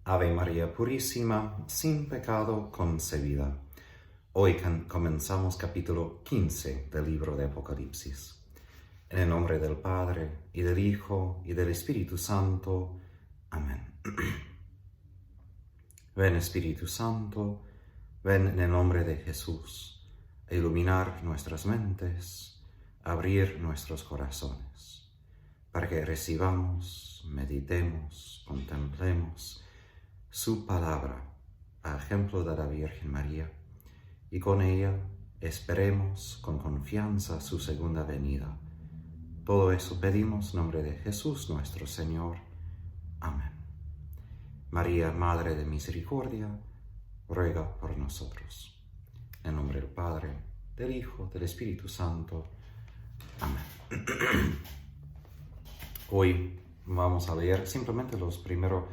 Ave María Purísima, sin pecado concebida. Hoy comenzamos capítulo 15 del libro de Apocalipsis. En el nombre del Padre, y del Hijo, y del Espíritu Santo. Amén. Ven Espíritu Santo, ven en el nombre de Jesús, a iluminar nuestras mentes, a abrir nuestros corazones, para que recibamos, meditemos, contemplemos su palabra, a ejemplo de la Virgen María, y con ella esperemos con confianza su segunda venida. Todo eso pedimos en nombre de Jesús nuestro Señor. Amén. María, Madre de Misericordia, ruega por nosotros. En nombre del Padre, del Hijo, del Espíritu Santo. Amén. Hoy vamos a leer simplemente los primeros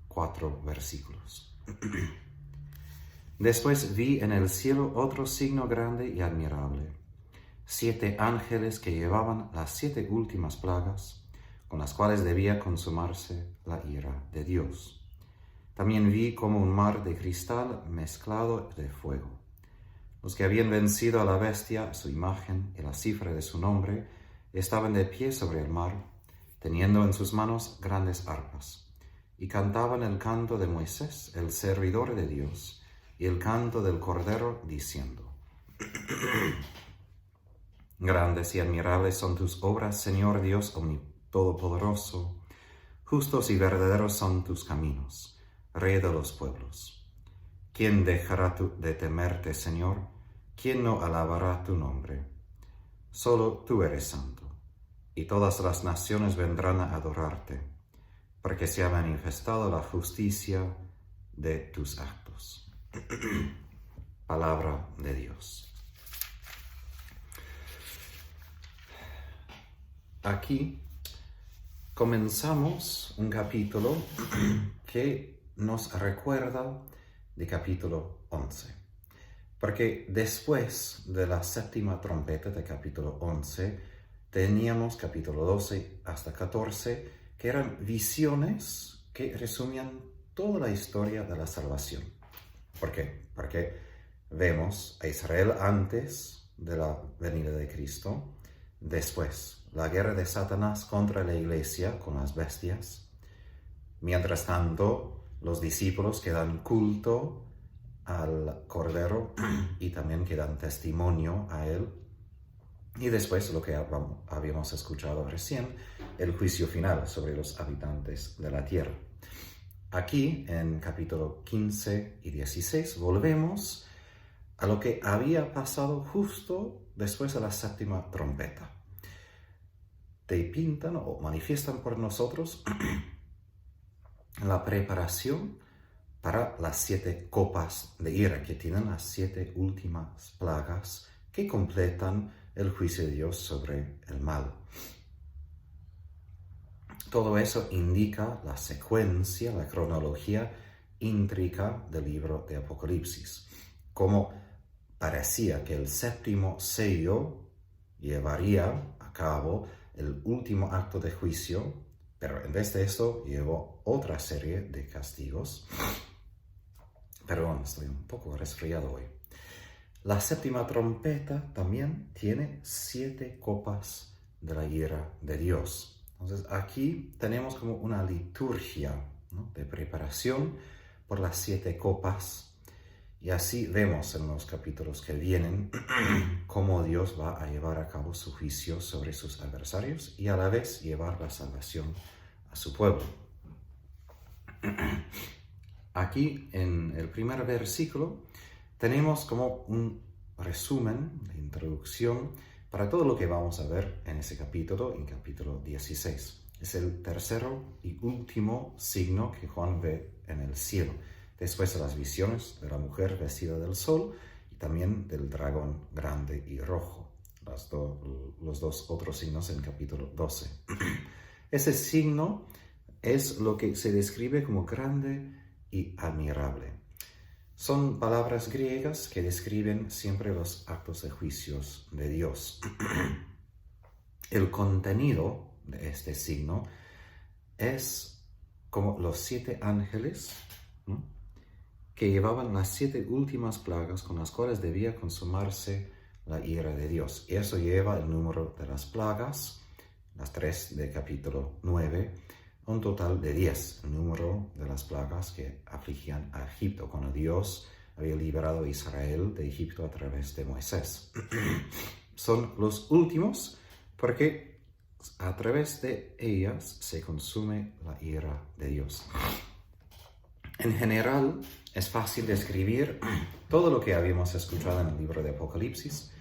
4 versículos. Después vi en el cielo otro signo grande y admirable: 7 ángeles que llevaban las 7 últimas plagas, con las cuales debía consumarse la ira de Dios. También vi como un mar de cristal mezclado de fuego. Los que habían vencido a la bestia, su imagen y la cifra de su nombre, estaban de pie sobre el mar, teniendo en sus manos grandes arpas, y cantaban el canto de Moisés, el servidor de Dios, y el canto del Cordero, diciendo: Grandes y admirables son tus obras, Señor Dios Todopoderoso. Justos y verdaderos son tus caminos, Rey de los pueblos. ¿Quién dejará de temerte, Señor? ¿Quién no alabará tu nombre? Solo tú eres santo, y todas las naciones vendrán a adorarte, porque se ha manifestado la justicia de tus actos. Palabra de Dios. Aquí comenzamos un capítulo que nos recuerda de capítulo 11. Porque después de la séptima trompeta de capítulo 11, teníamos capítulo 12 hasta 14, que eran visiones que resumían toda la historia de la salvación. ¿Por qué? Porque vemos a Israel antes de la venida de Cristo, después la guerra de Satanás contra la iglesia con las bestias, mientras tanto los discípulos que dan culto al Cordero y también que dan testimonio a él, y después lo que habíamos escuchado recién, el juicio final sobre los habitantes de la tierra. Aquí, en capítulo 15 y 16, volvemos a lo que había pasado justo después de la séptima trompeta. Te pintan o manifiestan por nosotros la preparación para las 7 copas de ira, que tienen las 7 últimas plagas que completan el juicio de Dios sobre el mal. Todo eso indica la secuencia, la cronología intrínseca del libro de Apocalipsis. Como parecía que el séptimo sello llevaría a cabo el último acto de juicio, pero en vez de esto llevó otra serie de castigos. Perdón, estoy un poco resfriado hoy. La séptima trompeta también tiene 7 copas de la ira de Dios. Entonces aquí tenemos como una liturgia, ¿no?, de preparación por las 7 copas. Y así vemos en los capítulos que vienen cómo Dios va a llevar a cabo su juicio sobre sus adversarios y a la vez llevar la salvación a su pueblo. Aquí en el primer versículo tenemos como un resumen, de introducción para todo lo que vamos a ver en ese capítulo, en capítulo 16. Es el tercero y último signo que Juan ve en el cielo, después de las visiones de la mujer vestida del sol y también del dragón grande y rojo, los 2 otros signos en capítulo 12. Ese signo es lo que se describe como grande y admirable. Son palabras griegas que describen siempre los actos de juicios de Dios. El contenido de este signo es como los 7 ángeles ¿no? Que llevaban las 7 últimas plagas con las cuales debía consumarse la ira de Dios. Y eso lleva el número de las plagas, las 3 de capítulo 9, un total de 10, el número de las plagas que afligían a Egipto, cuando Dios había liberado a Israel de Egipto a través de Moisés. Son los últimos porque a través de ellas se consume la ira de Dios. En general, es fácil describir todo lo que habíamos escuchado en el libro de Apocalipsis,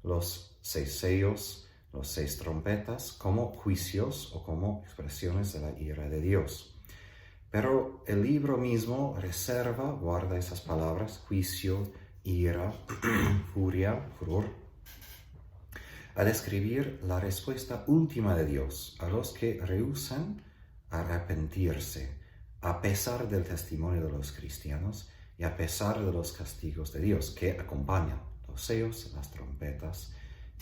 los 6 sellos, los 6 trompetas, como juicios o como expresiones de la ira de Dios. Pero el libro mismo guarda esas palabras, juicio, ira, furia, furor, a describir la respuesta última de Dios a los que rehúsan arrepentirse, a pesar del testimonio de los cristianos y a pesar de los castigos de Dios que acompañan los sellos, las trompetas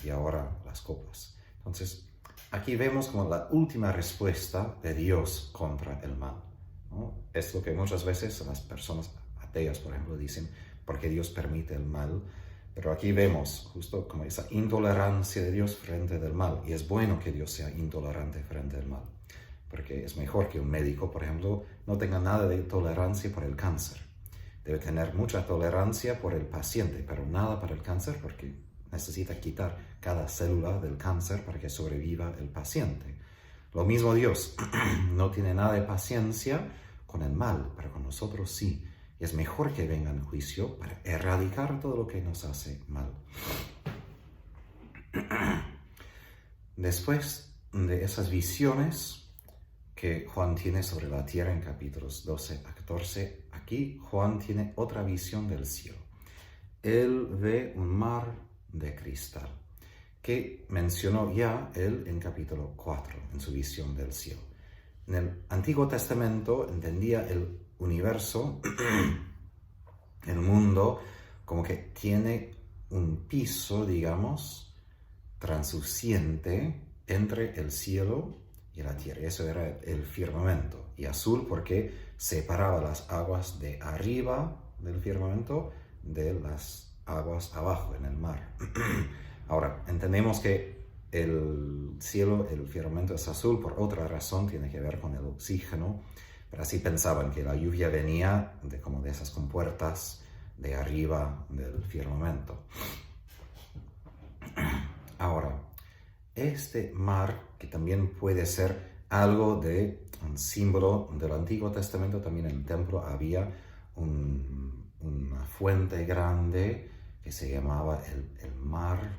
y ahora las copas. Entonces, aquí vemos como la última respuesta de Dios contra el mal, ¿no? Es lo que muchas veces las personas ateas, por ejemplo, dicen, porque Dios permite el mal. Pero aquí vemos justo como esa intolerancia de Dios frente al mal. Y es bueno que Dios sea intolerante frente al mal. Porque es mejor que un médico, por ejemplo, no tenga nada de tolerancia por el cáncer. Debe tener mucha tolerancia por el paciente, pero nada para el cáncer porque necesita quitar cada célula del cáncer para que sobreviva el paciente. Lo mismo Dios, no tiene nada de paciencia con el mal, pero con nosotros sí. Y es mejor que venga en juicio para erradicar todo lo que nos hace mal. Después de esas visiones que Juan tiene sobre la tierra en capítulos 12 a 14, aquí Juan tiene otra visión del cielo. Él ve un mar de cristal, que mencionó ya él en capítulo 4, en su visión del cielo. En el Antiguo Testamento entendía el universo, el mundo, como que tiene un piso, digamos, transluciente entre el cielo y la tierra. Eso era el firmamento. Y azul porque separaba las aguas de arriba del firmamento de las aguas abajo en el mar. Ahora, entendemos que el cielo, el firmamento es azul por otra razón, tiene que ver con el oxígeno. Pero así pensaban que la lluvia venía como de esas compuertas de arriba del firmamento. Ahora, este mar, que también puede ser algo de un símbolo del Antiguo Testamento, también en el templo había una fuente grande que se llamaba el mar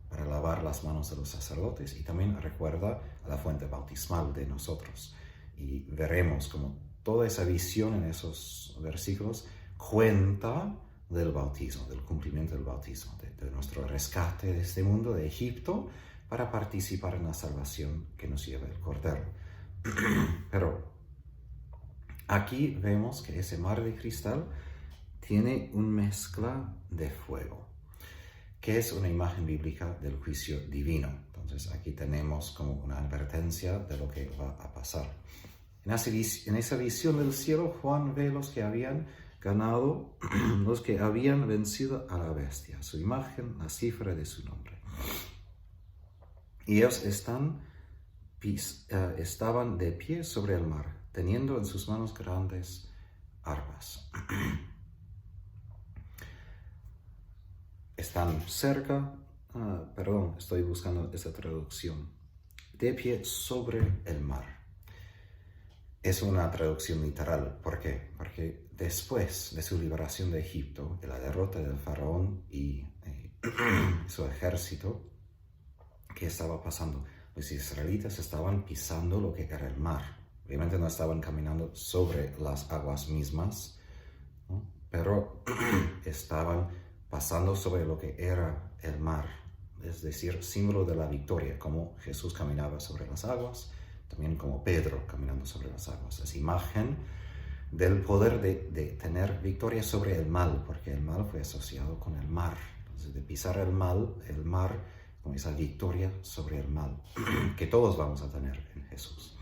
para lavar las manos de los sacerdotes, y también recuerda a la fuente bautismal de nosotros. Y veremos como toda esa visión en esos versículos cuenta del bautismo, del cumplimiento del bautismo, de nuestro rescate de este mundo, de Egipto, para participar en la salvación que nos lleva el Cordero. Pero aquí vemos que ese mar de cristal tiene una mezcla de fuego, que es una imagen bíblica del juicio divino. Entonces aquí tenemos como una advertencia de lo que va a pasar. En esa visión del cielo, Juan ve los que habían ganado, los que habían vencido a la bestia, su imagen, la cifra de su nombre. Y ellos estaban de pie sobre el mar, teniendo en sus manos grandes arpas. Están cerca, estoy buscando esa traducción, de pie sobre el mar. Es una traducción literal. ¿Por qué? Porque después de su liberación de Egipto, de la derrota del faraón y su ejército, ¿qué estaba pasando? Los israelitas estaban pisando lo que era el mar. Obviamente no estaban caminando sobre las aguas mismas, ¿no? Pero estaban pasando sobre lo que era el mar, es decir, símbolo de la victoria, como Jesús caminaba sobre las aguas, también como Pedro caminando sobre las aguas. Es imagen del poder de tener victoria sobre el mal, porque el mal fue asociado con el mar. Entonces, de pisar el mar, con esa victoria sobre el mal, que todos vamos a tener en Jesús.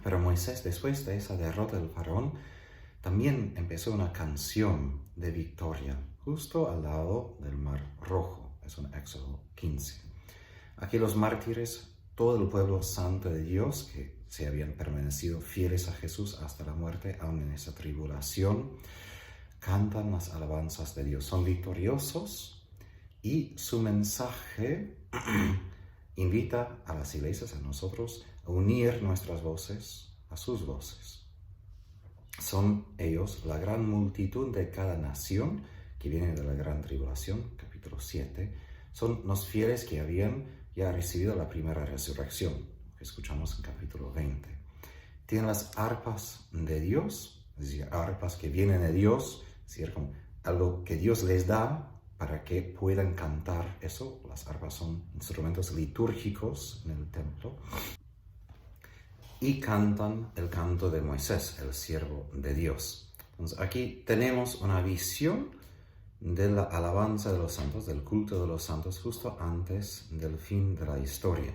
Pero Moisés, después de esa derrota del faraón, también empezó una canción de victoria justo al lado del Mar Rojo. Es en Éxodo 15. Aquí los mártires, todo el pueblo santo de Dios que se habían permanecido fieles a Jesús hasta la muerte, aún en esa tribulación, cantan las alabanzas de Dios. Son victoriosos y su mensaje invita a las iglesias, a nosotros, a unir nuestras voces a sus voces. Son ellos la gran multitud de cada nación que viene de la gran tribulación, capítulo 7. Son los fieles que habían ya recibido la primera resurrección, que escuchamos en capítulo 20. Tienen las arpas de Dios, es decir, arpas que vienen de Dios, es decir, como algo que Dios les da para que puedan cantar eso. Las arpas son instrumentos litúrgicos en el templo. Y cantan el canto de Moisés, el siervo de Dios. Entonces aquí tenemos una visión de la alabanza de los santos, del culto de los santos, justo antes del fin de la historia.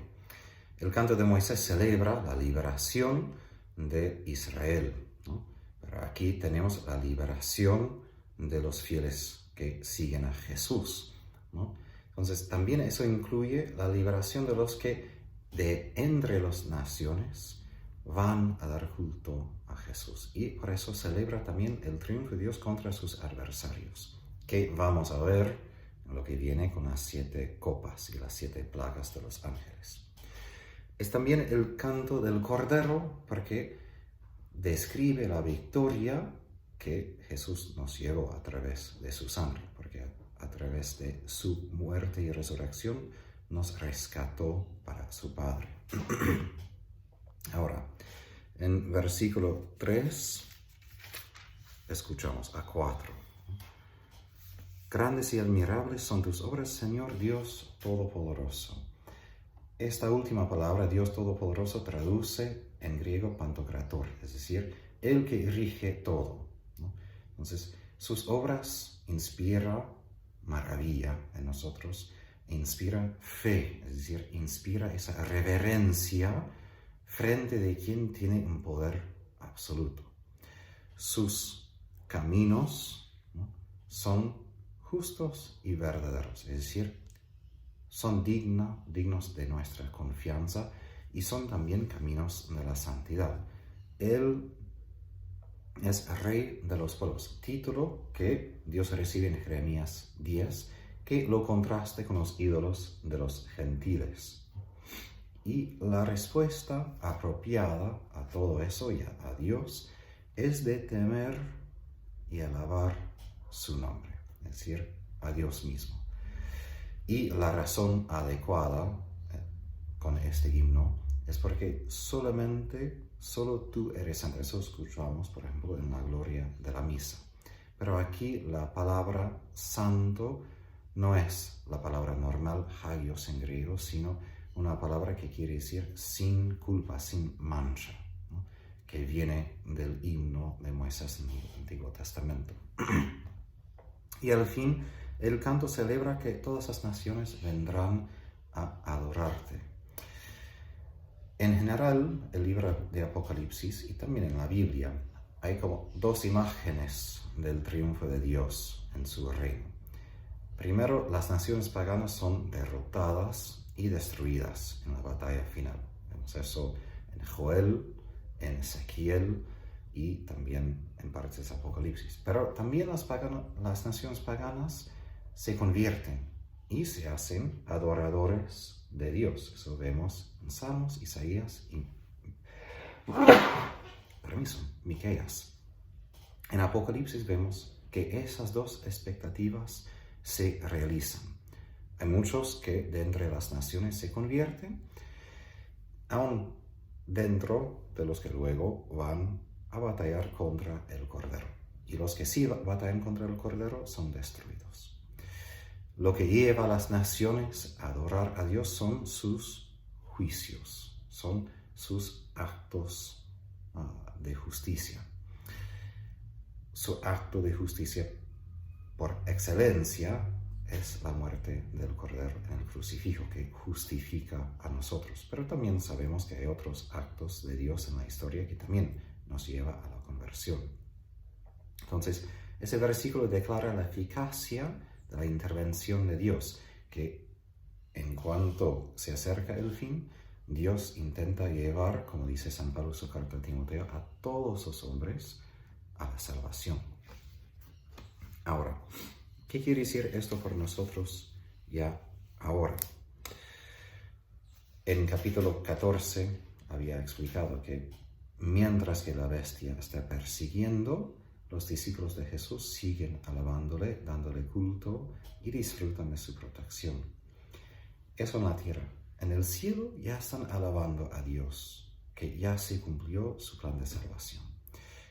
El canto de Moisés celebra la liberación de Israel, ¿no? Pero aquí tenemos la liberación de los fieles que siguen a Jesús, ¿no? Entonces también eso incluye la liberación de los que de entre las naciones van a dar culto a Jesús. Y por eso celebra también el triunfo de Dios contra sus adversarios, que vamos a ver en lo que viene con las 7 copas y las 7 plagas de los ángeles. Es también el canto del Cordero, porque describe la victoria que Jesús nos llevó a través de su sangre, porque a través de su muerte y resurrección nos rescató para su Padre. Ahora, en versículo 3, escuchamos a 4. Grandes y admirables son tus obras, Señor Dios Todopoderoso. Esta última palabra, Dios Todopoderoso, traduce en griego pantocrator, es decir, el que rige todo, ¿no? Entonces, sus obras inspiran maravilla en nosotros, inspira fe, es decir, inspira esa reverencia frente de quien tiene un poder absoluto. Sus caminos, ¿no?, son justos y verdaderos, es decir, son dignos de nuestra confianza y son también caminos de la santidad. Él es Rey de los pueblos, título que Dios recibe en Jeremías 10, que lo contraste con los ídolos de los gentiles. Y la respuesta apropiada a todo eso y a Dios es de temer y alabar su nombre, es decir, a Dios mismo. Y la razón adecuada con este himno es porque solo tú eres santo. Eso escuchamos, por ejemplo, en la gloria de la misa. Pero aquí la palabra santo no es la palabra normal, hagios en griego, sino una palabra que quiere decir sin culpa, sin mancha, ¿no?, que viene del himno de Moisés en el Antiguo Testamento. Y al fin, el canto celebra que todas las naciones vendrán a adorarte. En general, el libro de Apocalipsis y también en la Biblia hay como 2 imágenes del triunfo de Dios en su reino. Primero, las naciones paganas son derrotadas y destruidas en la batalla final. Vemos eso en Joel, en Ezequiel y también en partes de Apocalipsis. Pero también las naciones paganas se convierten y se hacen adoradores de Dios. Eso vemos en Salmos, Isaías y Miqueas. En Apocalipsis vemos que esas 2 expectativas se realizan. Hay muchos que de entre las naciones se convierten, aún dentro de los que luego van a batallar contra el Cordero. Y los que sí batallan contra el Cordero son destruidos. Lo que lleva a las naciones a adorar a Dios son sus juicios, son sus actos de justicia. Su acto de justicia por excelencia es la muerte del Cordero en el crucifijo, que justifica a nosotros. Pero también sabemos que hay otros actos de Dios en la historia que también nos lleva a la conversión. Entonces, ese versículo declara la eficacia de la intervención de Dios, que en cuanto se acerca el fin, Dios intenta llevar, como dice San Pablo en su carta a Timoteo, a todos los hombres a la salvación. Ahora, ¿qué quiere decir esto por nosotros ya ahora? En capítulo 14 había explicado que mientras que la bestia está persiguiendo, los discípulos de Jesús siguen alabándole, dándole culto y disfrutan de su protección. Eso en la tierra. En el cielo ya están alabando a Dios, que ya se cumplió su plan de salvación.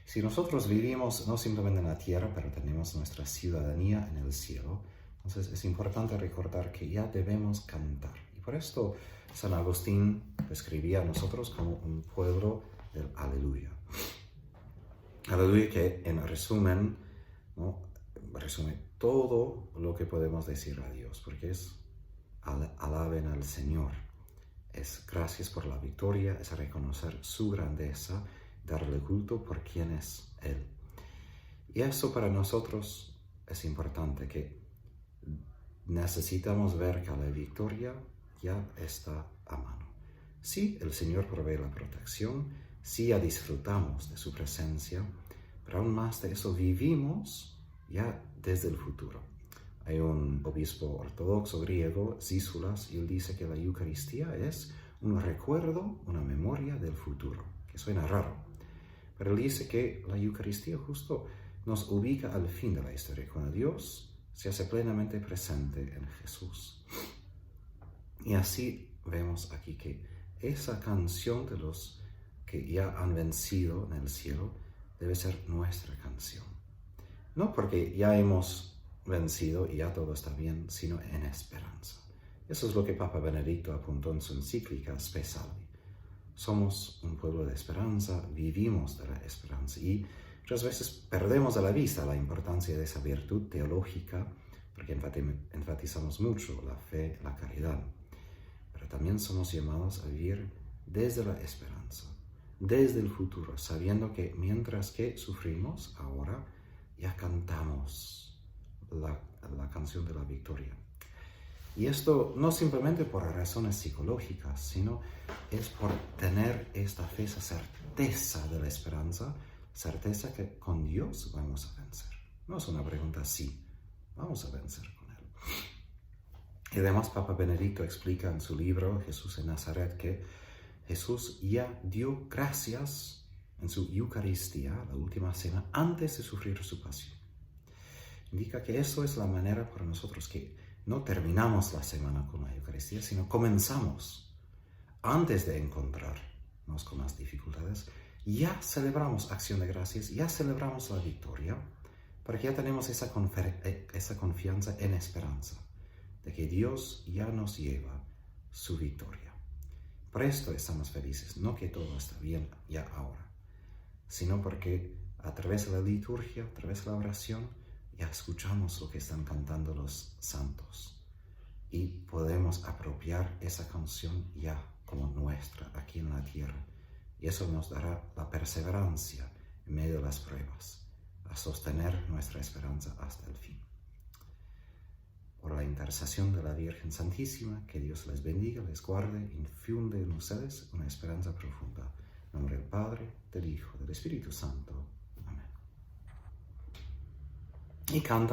Si nosotros vivimos no simplemente en la tierra, pero tenemos nuestra ciudadanía en el cielo, entonces es importante recordar que ya debemos cantar. Y por esto San Agustín describía a nosotros como un pueblo del aleluya. Aleluya que en resumen, ¿no?, resume todo lo que podemos decir a Dios, porque es alaben al Señor. Es gracias por la victoria, es reconocer su grandeza, darle culto por quien es Él. Y eso para nosotros es importante, que necesitamos ver que la victoria ya está a mano. Sí, el Señor provee la protección, sí, ya disfrutamos de su presencia, pero aún más de eso vivimos ya desde el futuro. Hay un obispo ortodoxo griego, Sísulas, y él dice que la Eucaristía es un recuerdo, una memoria del futuro, que suena raro. Pero él dice que la Eucaristía justo nos ubica al fin de la historia, cuando Dios se hace plenamente presente en Jesús. Y así vemos aquí que esa canción de los que ya han vencido en el cielo debe ser nuestra canción. No porque ya hemos vencido y ya todo está bien, sino en esperanza. Eso es lo que Papa Benedicto apuntó en su encíclica Spe Salvi. Somos un pueblo de esperanza, vivimos de la esperanza y muchas veces perdemos de la vista la importancia de esa virtud teológica, porque enfatizamos mucho la fe, la caridad. Pero también somos llamados a vivir desde la esperanza, desde el futuro, sabiendo que mientras que sufrimos ahora, ya cantamos la canción de la victoria. Y esto no simplemente por razones psicológicas, sino es por tener esta fe, esa certeza de la esperanza, certeza que con Dios vamos a vencer. No es una pregunta si, vamos a vencer con Él. Y además Papa Benedicto explica en su libro Jesús en Nazaret que Jesús ya dio gracias en su Eucaristía, la última cena, antes de sufrir su pasión. Indica que eso es la manera para nosotros que no terminamos la semana con la Eucaristía, sino comenzamos antes de encontrarnos con las dificultades. Ya celebramos acción de gracias, ya celebramos la victoria, porque ya tenemos esa confianza en esperanza de que Dios ya nos lleva su victoria. Por esto estamos felices, no que todo está bien ya ahora, sino porque a través de la liturgia, a través de la oración, ya escuchamos lo que están cantando los santos y podemos apropiar esa canción ya como nuestra aquí en la tierra. Y eso nos dará la perseverancia en medio de las pruebas, a sostener nuestra esperanza hasta el fin. Por la intercesión de la Virgen Santísima, que Dios les bendiga, les guarde, infunde en ustedes una esperanza profunda. En nombre del Padre, del Hijo, del Espíritu Santo. Amén. Y canta.